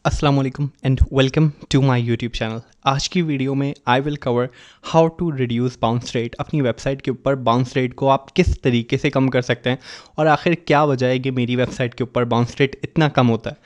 अस्सलाम वालेकुम and welcome to my YouTube channel. आज की वीडियो में I will cover how to reduce bounce rate. अपनी वेबसाइट के ऊपर बाउंस रेट को आप किस तरीके से कम कर सकते हैं और आखिर क्या वजह है कि मेरी वेबसाइट के ऊपर बाउंस रेट इतना कम होता है।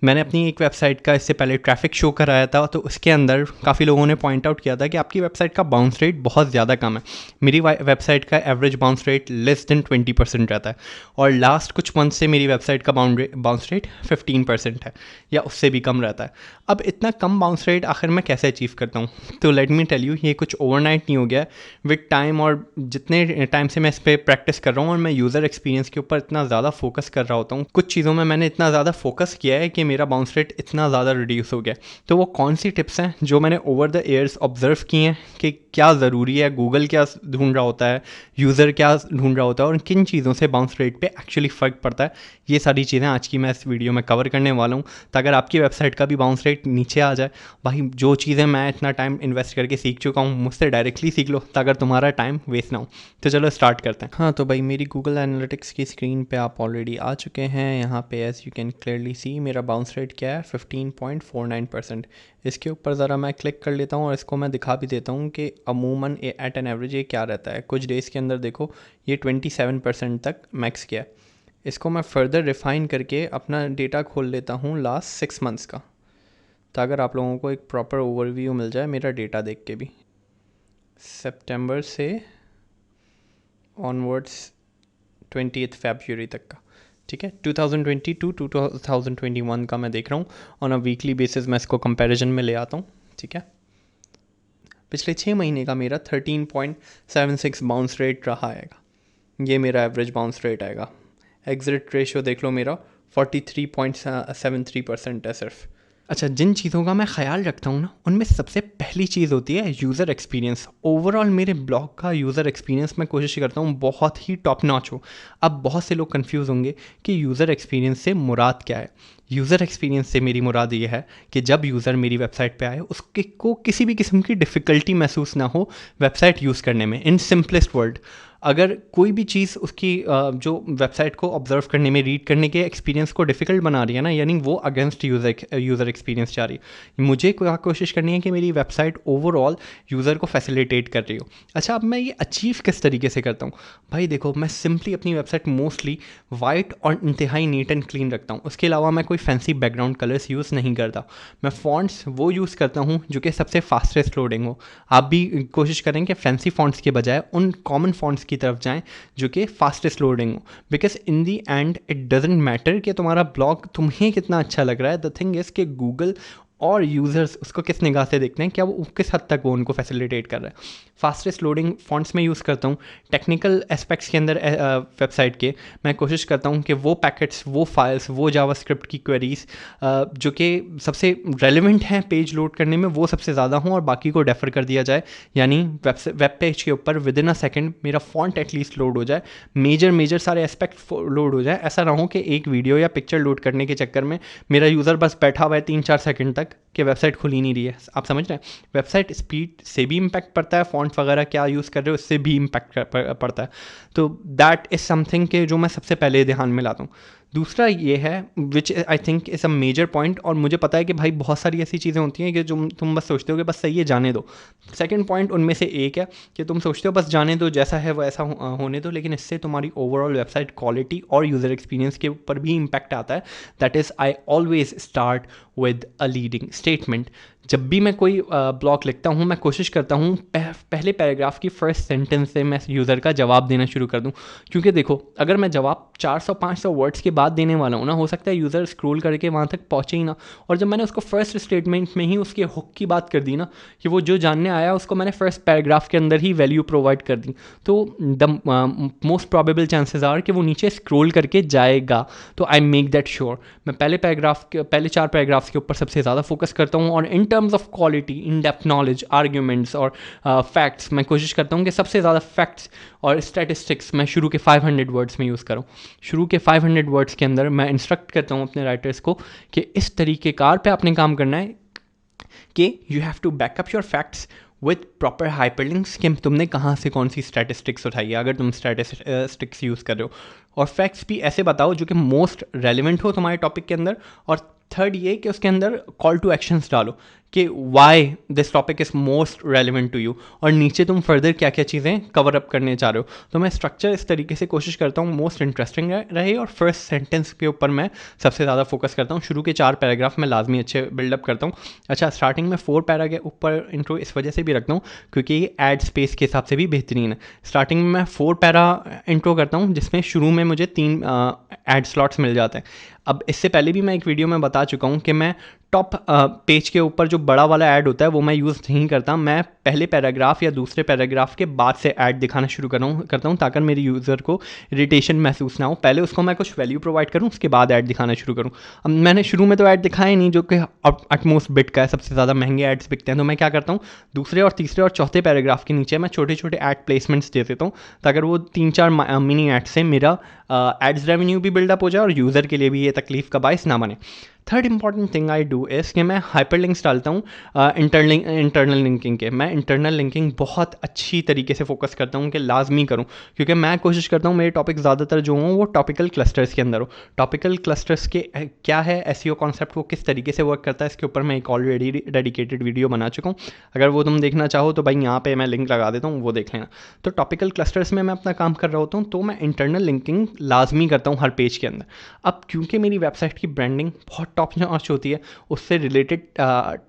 मैंने अपनी एक वेबसाइट का इससे पहले ट्रैफिक शो कराया था, तो उसके अंदर काफ़ी लोगों ने पॉइंट आउट किया था कि आपकी वेबसाइट का बाउंस रेट बहुत ज़्यादा कम है। मेरी वेबसाइट का average bounce rate less than 20% रहता है और लास्ट कुछ मंथ से मेरी वेबसाइट का बाउंस रेट 15% है या उससे भी कम रहता है। अब इतना कम बाउंस रेट आखिर मैं कैसे अचीव करता हूँ? तो लेट मी टेल यू, ये कुछ ओवरनाइट नहीं हो गया। विद टाइम और जितने टाइम से मैं इस पर प्रैक्टिस कर रहा हूँ और मैं यूज़र एक्सपीरियंस के ऊपर इतना ज़्यादा फोकस कर रहा होता हूँ, कुछ चीज़ों में मैंने इतना ज़्यादा फोकस किया है कि मेरा बाउंस रेट इतना ज़्यादा रिड्यूस हो गया। तो वो कौन सी टिप्स हैं जो मैंने ओवर द ईयर्स ऑब्जर्व की हैं कि क्या ज़रूरी है, गूगल क्या ढूंढ रहा होता है, यूज़र क्या ढूंढ रहा होता है और किन चीज़ों से बाउंस रेट पे एक्चुअली फ़र्क पड़ता है, ये सारी चीज़ें आज की मैं इस वीडियो में कवर करने वाला हूँ। तो अगर आपकी वेबसाइट का भी बाउंस रेट नीचे आ जाए, भाई जो चीज़ें मैं इतना टाइम इन्वेस्ट करके सीख चुका हूँ मुझसे डायरेक्टली सीख लो, तो अगर तुम्हारा टाइम वेस्ट ना हो। तो चलो स्टार्ट करते हैं। हाँ, तो भाई मेरी गूगल एनालिटिक्स की स्क्रीन पे आप ऑलरेडी आ चुके हैं। यहाँ पे as you can clearly see मेरा बाउंस रेट क्या है, 15.49%। इसके ऊपर ज़रा मैं क्लिक कर लेता हूँ और इसको मैं दिखा भी देता हूँ कि अमूमन एट एन एवरेज ये क्या रहता है। कुछ डेज़ के अंदर देखो ये 27% तक मैक्स किया। इसको मैं फर्दर रिफ़ाइन करके अपना डेटा खोल लेता हूँ लास्ट 6 मंथ्स का, तो अगर आप लोगों को एक प्रॉपर ओवरव्यू मिल जाए मेरा डेटा देख के भी। सितंबर से ऑनवर्ड्स 20 फरवरी तक का, ठीक है। 2020 टू 2021 का मैं देख रहा हूँ। ऑन अ वीकली बेसिस मैं इसको कंपैरिजन में ले आता हूँ, ठीक है। पिछले 6 महीने का मेरा 13.76 बाउंस रेट रहा आएगा, ये मेरा एवरेज बाउंस रेट आएगा। एग्जिट रेशियो देख लो, मेरा 43.73% है सिर्फ। अच्छा, जिन चीज़ों का मैं ख्याल रखता हूँ ना, उनमें सबसे पहली चीज़ होती है यूज़र एक्सपीरियंस। ओवरऑल मेरे ब्लॉग का यूज़र एक्सपीरियंस मैं कोशिश करता हूँ बहुत ही टॉप नॉच हो। अब बहुत से लोग कंफ्यूज होंगे कि यूज़र एक्सपीरियंस से मुराद क्या है। यूज़र एक्सपीरियंस से मेरी मुराद ये है कि जब यूज़र मेरी वेबसाइट पे आए उसके को किसी भी किस्म की डिफ़िकल्टी महसूस ना हो वेबसाइट यूज़ करने में। इन सिंपलेस्ट वर्ड, अगर कोई भी चीज़ उसकी जो वेबसाइट को ऑब्जर्व करने में, रीड करने के एक्सपीरियंस को डिफ़िकल्ट बना रही है ना, यानी वो अगेंस्ट यूज़र एक्सपीरियंस जा रही है। मुझे कोशिश करनी है कि मेरी वेबसाइट ओवरऑल यूज़र को फैसिलिटेट कर रही हो। अच्छा, अब मैं ये अचीव किस तरीके से करता हूँ? भाई देखो, मैं सिंपली अपनी वेबसाइट मोस्टली वाइट और इंतहाई नीट एंड क्लीन रखता हूँ। उसके अलावा मैं कोई फैंसी बैकग्राउंड कलर्स यूज़ नहीं करता। मैं फॉन्ट्स वो यूज़ करता हूँ जो कि सबसे फास्टेस्ट लोडिंग हो। आप भी कोशिश करें कि फैंसी फॉन्ट्स के बजाय उन कॉमन फॉन्ट्स की तरफ जाएं जो कि फास्टेस्ट लोडिंग हो, because in the and it doesn't matter कि तुम्हारा ब्लॉग तुम्हें कितना अच्छा लग रहा है। द थिंग इज़ कि गूगल और यूज़र्स उसको किस निगाह से देखते हैं, क्या वो किस हद तक वो उनको फैसिलिटेट कर रहा है। फास्टेस्ट लोडिंग फॉन्ट्स में यूज़ करता हूँ। टेक्निकल एस्पेक्ट्स के अंदर वेबसाइट के मैं कोशिश करता हूँ कि वो पैकेट्स, वो फाइल्स, वो जावास्क्रिप्ट की क्वेरीज जो कि सबसे रेलिवेंट हैं पेज लोड करने में, वो सबसे ज़्यादा हों और बाकी को डेफर कर दिया जाए। यानी वेब पेज के ऊपर विद इन अ सेकेंड मेरा फॉन्ट एटलीस्ट लोड हो जाए, मेजर सारे एस्पेक्ट लोड हो जाए। ऐसा ना हो कि एक वीडियो या पिक्चर लोड करने के चक्कर में मेरा यूज़र बस बैठा हुआ है 3-4 सेकंड तक कि वेबसाइट खुल ही नहीं रही है। आप समझ रहे हैं? वेबसाइट स्पीड से भी इम्पैक्ट पड़ता है, फॉन्ट वगैरह क्या यूज़ कर रहे हो उससे भी इम्पैक्ट पड़ता है। तो दैट इज़ समथिंग के जो मैं सबसे पहले ध्यान में लाता हूँ। दूसरा ये है which I think is a major point, और मुझे पता है कि भाई बहुत सारी ऐसी चीज़ें होती हैं कि जो तुम बस सोचते हो कि बस सही है, जाने दो। सेकंड पॉइंट उनमें से एक है कि तुम सोचते हो बस जाने दो, जैसा है वैसा होने दो, लेकिन इससे तुम्हारी ओवरऑल वेबसाइट क्वालिटी और यूज़र एक्सपीरियंस के ऊपर भी इम्पैक्ट आता है। That is I always start with a leading statement. जब भी मैं कोई ब्लॉग लिखता हूँ मैं कोशिश करता हूँ पहले पैराग्राफ की फर्स्ट सेंटेंस से मैं यूज़र का जवाब देना शुरू कर दूँ। क्योंकि देखो, अगर मैं जवाब 400-500 वर्ड्स के बाद देने वाला हूँ ना, हो सकता है यूज़र स्क्रॉल करके वहाँ तक पहुँचे ही ना। और जब मैंने उसको फर्स्ट स्टेटमेंट में ही उसके हुक की बात कर दी ना, कि वो जो जानने आया उसको मैंने फर्स्ट पैराग्राफ के अंदर ही वैल्यू प्रोवाइड कर दी, तो the most probable chances are कि वो नीचे स्क्रॉल करके जाएगा। तो आई मेक दैट श्योर। मैं पहले 4 पैराग्राफ्स के ऊपर सबसे ज़्यादा फोकस करता हूँ, और in terms of quality, in depth knowledge, arguments और फैक्ट्स मैं कोशिश करता हूँ कि सबसे ज़्यादा फैक्ट्स और स्टैटिस्टिक्स मैं शुरू के 500 वर्ड्स में यूज़ करूँ। शुरू के 500 वर्ड्स के अंदर मैं इंस्ट्रक्ट करता हूँ अपने राइटर्स को कि इस तरीके कार पे आपने काम करना है कि you have to back up your facts with proper hyperlinks कि तुमने कहाँ से कौन सी स्टैटिस्टिक्स उठाई है अगर तुम स्टैटिस्टिक्स यूज़ कर रहे हो, और फैक्ट्स भी ऐसे बताओ जो कि मोस्ट रेलिवेंट हो तुम्हारे टॉपिक के अंदर और थर्ड ये कि उसके अंदर कॉल टू एक्शंस डालो कि why this topic is most relevant to you, और नीचे तुम फर्दर क्या क्या चीज़ें कवर अप करने चाह रहे हो। तो मैं स्ट्रक्चर इस तरीके से कोशिश करता हूँ मोस्ट इंटरेस्टिंग रहे, और फर्स्ट सेंटेंस के ऊपर मैं सबसे ज़्यादा फोकस करता हूँ। शुरू के 4 पैराग्राफ मैं लाजमी अच्छे बिल्डअप करता हूँ। अच्छा, स्टार्टिंग में 4 पैरा के ऊपर इंट्रो इस वजह से भी रखता हूँ क्योंकि ये एड स्पेस के हिसाब से भी बेहतरीन है। स्टार्टिंग में मैं 4 पैरा इंट्रो करता हूँ जिसमें शुरू में मुझे 3 एड स्लॉट्स मिल जाते हैं। अब इससे पहले भी मैं एक वीडियो में बता चुका हूँ कि मैं टॉप पेज के ऊपर जो बड़ा वाला ऐड होता है वो मैं यूज़ नहीं करता। मैं पहले पैराग्राफ या दूसरे पैराग्राफ के बाद से ऐड दिखाना शुरू करता हूँ ताकि मेरे यूज़र को इरिटेशन महसूस ना हो। पहले उसको मैं कुछ वैल्यू प्रोवाइड करूँ, उसके बाद ऐड दिखाना शुरू करूँ। अब मैंने शुरू में तो ऐड दिखाया नहीं जो कि अटमोस्ट बिट का है, सबसे ज़्यादा महंगे एड्स बिकते हैं। तो मैं क्या करता हूँ, दूसरे और तीसरे और चौथे पैराग्राफ के नीचे मैं छोटे छोटे ऐड प्लेसमेंट्स दे देता हूँ ताकि वो 3-4 मिनी ऐड से मेरा एड्स रेवेन्यू भी बिल्डअप हो जाए और यूज़र के लिए भी ये तकलीफ का बायस ना बने। Third important thing I do is कि मैं हाइपरलिंक्स डालता हूँ इंटरनल लिंकिंग के। मैं इंटरनल लिंकिंग बहुत अच्छी तरीके से फोकस करता हूँ कि लाजमी करूँ, क्योंकि मैं कोशिश करता हूँ मेरे टॉपिक ज़्यादातर जो हों वो टॉपिकल क्लस्टर्स के अंदर हो। टॉपिकल क्लस्टर्स के क्या है, एसईओ कॉन्सेप्ट वो किस तरीके से वर्क करता है, इसके ऊपर मैं एक ऑलरेडी डेडिकेटेड वीडियो बना चुका हूँ। अगर वो तुम देखना चाहो तो भाई यहाँ पे मैं लिंक लगा देता हूँ, वो देख लेना। तो टॉपिकल क्लस्टर्स में मैं अपना काम कर रहा होता हूँ, तो मैं इंटरनल लिंकिंग लाजमी करता हूँ हर पेज के अंदर। अब क्योंकि मेरी वेबसाइट की ब्रांडिंग बहुत टॉप नॉच होती है, उससे रिलेटेड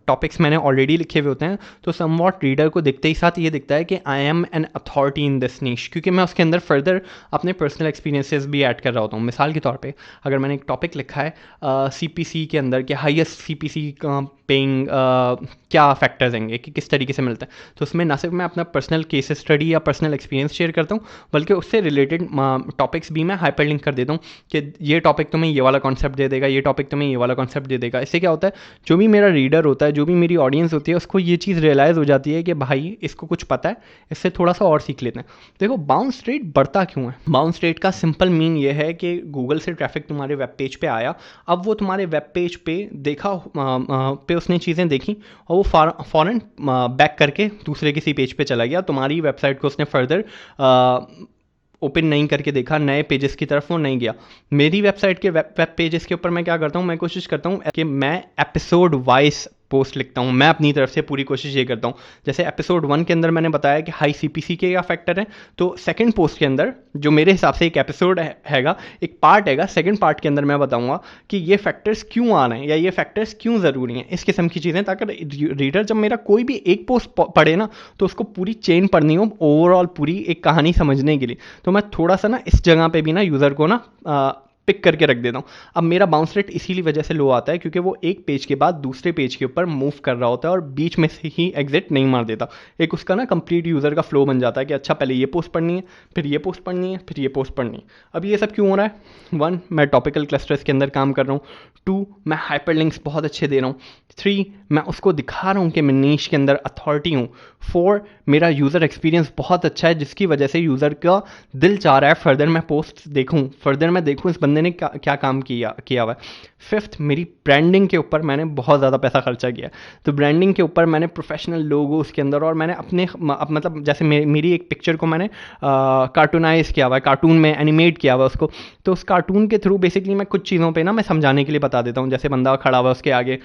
टॉपिक्स मैंने ऑलरेडी लिखे हुए होते हैं, तो समवॉट रीडर को दिखते ही साथ ये दिखता है कि I am an authority in this niche, क्योंकि मैं उसके अंदर फर्दर अपने पर्सनल एक्सपीरियंसेस भी ऐड कर रहा होता हूँ। मिसाल के तौर पे अगर मैंने एक टॉपिक लिखा है CPC के अंदर कि हाईएस्ट CPC पेइंग क्या फैक्टर्स हैं कि किस तरीके से मिलता है, तो उसमें ना सिर्फ मैं अपना पर्सनल केस स्टडी या पर्सनल एक्सपीरियंस शेयर करता हूँ, बल्कि उससे रिलेटेड टॉपिक्स भी मैं हाइपर लिंक कर देता हूँ कि ये टॉपिक तुम्हें ये वाला कॉन्सेप्ट दे देगा, ये टॉपिक तुम्हें ये वाला कॉन्सेप्ट दे देगा। इससे क्या होता है, जो भी मेरा रीडर होता है, जो भी मेरी ऑडियंस होती है, उसको ये चीज़ रियलाइज़ हो जाती है कि भाई इसको कुछ पता है, इससे थोड़ा सा और सीख लेते हैं। देखो बाउंस रेट बढ़ता क्यों है? बाउंस रेट का सिंपल मीन ये है कि गूगल से ट्रैफिक तुम्हारे वेब पेज पे आया, अब वो तुम्हारे वेब पेज पे देखा पे उसने चीज़ें देखी और वो फ़ौरन बैक करके दूसरे किसी पेज पे चला गया, तुम्हारी वेबसाइट को उसने फर्दर ओपन नहीं करके देखा, नए पेजेस की तरफ वो नहीं गया। मेरी वेबसाइट के वेब पेजेस के ऊपर मैं क्या करता हूँ, मैं कोशिश करता हूँ कि मैं एपिसोड वाइज पोस्ट लिखता हूँ। मैं अपनी तरफ से पूरी कोशिश ये करता हूँ, जैसे एपिसोड 1 के अंदर मैंने बताया कि हाई CPC के क्या फैक्टर हैं, तो सेकंड पोस्ट के अंदर जो मेरे हिसाब से एक एपिसोड हैगा, एक पार्ट हैगा, सेकंड पार्ट के अंदर मैं बताऊँगा कि ये फैक्टर्स क्यों आ रहे हैं या ये फैक्टर्स क्यों ज़रूरी हैं, इस किस्म की चीज़ें, ताकि रीडर जब मेरा कोई भी एक पोस्ट पढ़े ना तो उसको पूरी चेन पढ़नी हो, ओवरऑल पूरी एक कहानी समझने के लिए। तो मैं थोड़ा सा ना इस जगह पे भी ना यूज़र को ना पिक करके रख देता हूँ। अब मेरा बाउंस रेट इसीलिए वजह से लो आता है क्योंकि वो एक पेज के बाद दूसरे पेज के ऊपर मूव कर रहा होता है और बीच में से ही एग्जिट नहीं मार देता। एक उसका ना कंप्लीट यूज़र का फ्लो बन जाता है कि अच्छा पहले ये पोस्ट पढ़नी है, फिर ये पोस्ट पढ़नी है, फिर ये पोस्ट पढ़नी है। अब ये सब क्यों हो रहा है? 1, मैं टॉपिकल क्लस्टर्स के अंदर काम कर रहा हूँ। 2, मैं हाइपरलिंक्स बहुत अच्छे दे रहा हूँ। 3, मैं उसको दिखा रहा हूँ कि मैं नीश के अंदर अथॉरिटी हूँ। 4, मेरा यूज़र एक्सपीरियंस बहुत अच्छा है जिसकी वजह से यूज़र का दिल चाह रहा है फर्दर मैं पोस्ट देखूँ, फर्दर मैं देखूँ इस बंदे ने क्या काम किया हुआ है। 5th, मेरी ब्रांडिंग के ऊपर मैंने बहुत ज़्यादा पैसा खर्चा किया, तो ब्रांडिंग के ऊपर मैंने प्रोफेशनल लोगो उसके अंदर, और मैंने अपने मतलब जैसे मेरी एक पिक्चर को मैंने कार्टूनाइज किया हुआ है, कार्टून में एनिमेट किया हुआ है उसको, तो उस कार्टून के थ्रू बेसिकली मैं कुछ चीज़ों पे ना मैं समझाने के लिए बता देता हूँ। जैसे बंदा खड़ा हुआ है उसके आगे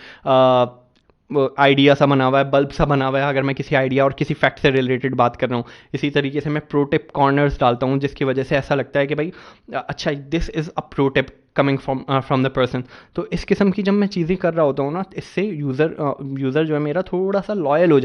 आइडिया सा बना हुआ है, बल्ब सा बना हुआ है, अगर मैं किसी आइडिया और किसी फैक्ट से रिलेटेड बात कर रहा हूँ। इसी तरीके से मैं प्रो टिप कॉर्नर्स डालता हूँ जिसकी वजह से ऐसा लगता है कि भाई अच्छा this is a pro tip coming from the person. तो इस किस्म की जब मैं चीज़ें कर रहा होता हूँ ना, इससे यूज़र जो है मेरा थोड़ा सा लॉयल हो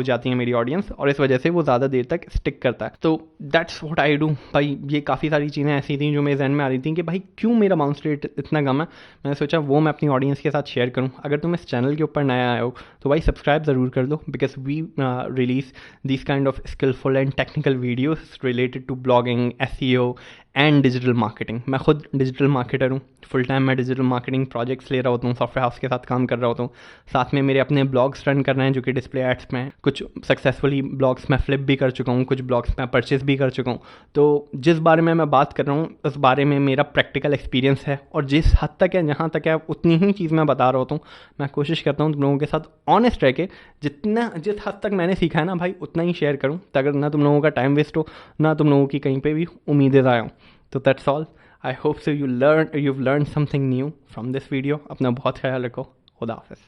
जाती है मेरी ऑडियंस, और इस वजह से वो ज़्यादा देर तक स्टिक करता है। तो दैट्स व्हाट आई डू भाई। ये काफ़ी सारी चीज़ें ऐसी थी जो मेरे जहन में आ रही थी कि भाई क्यों मेरा बाउंस रेट इतना कम है। मैंने सोचा वो मैं अपनी ऑडियंस के साथ शेयर करूँ। अगर तुम इस चैनल के ऊपर नया आए हो तो भाई सब्सक्राइब ज़रूर कर दो, because we release this kind of skillful and technical videos related to blogging, SEO and digital marketing. मैं खुद डिजिटल मार्केटर हूँ, फुल टाइम मैं डिजिटल मार्केटिंग प्रोजेक्ट्स ले रहा होता हूँ, सॉफ्टवेयर हाउस के साथ काम कर रहा होता हूँ, साथ में मेरे अपने ब्लॉग्स रन कर रहे हैं जो कि डिस्प्ले एड्स में हैं। कुछ सक्सेसफुली ब्लॉग्स मैं फ्लिप भी कर चुका हूँ, कुछ ब्लॉग्स मैं परचेज भी कर चुका हूँ। तो जिस बारे में मैं बात कर रहा हूँ उस बारे में मेरा प्रैक्टिकल एक्सपीरियंस है, और जिस हद तक है जहाँ तक है उतनी ही चीज़ मैं बता रहा होता हूँ। मैं कोशिश करता हूँ तुम लोगों के साथ ऑनेस्ट रह के जिस हद तक मैंने सीखा है ना भाई उतना ही शेयर करूँ, ताकि ना तुम लोगों का टाइम वेस्ट हो, ना तुम लोगों की कहीं पर भी उम्मीदें ज़ाया हों। तो that's all. I hope so you've learned something new from this video. अपना बहुत ख्याल रखो. खुदा हाफिज़.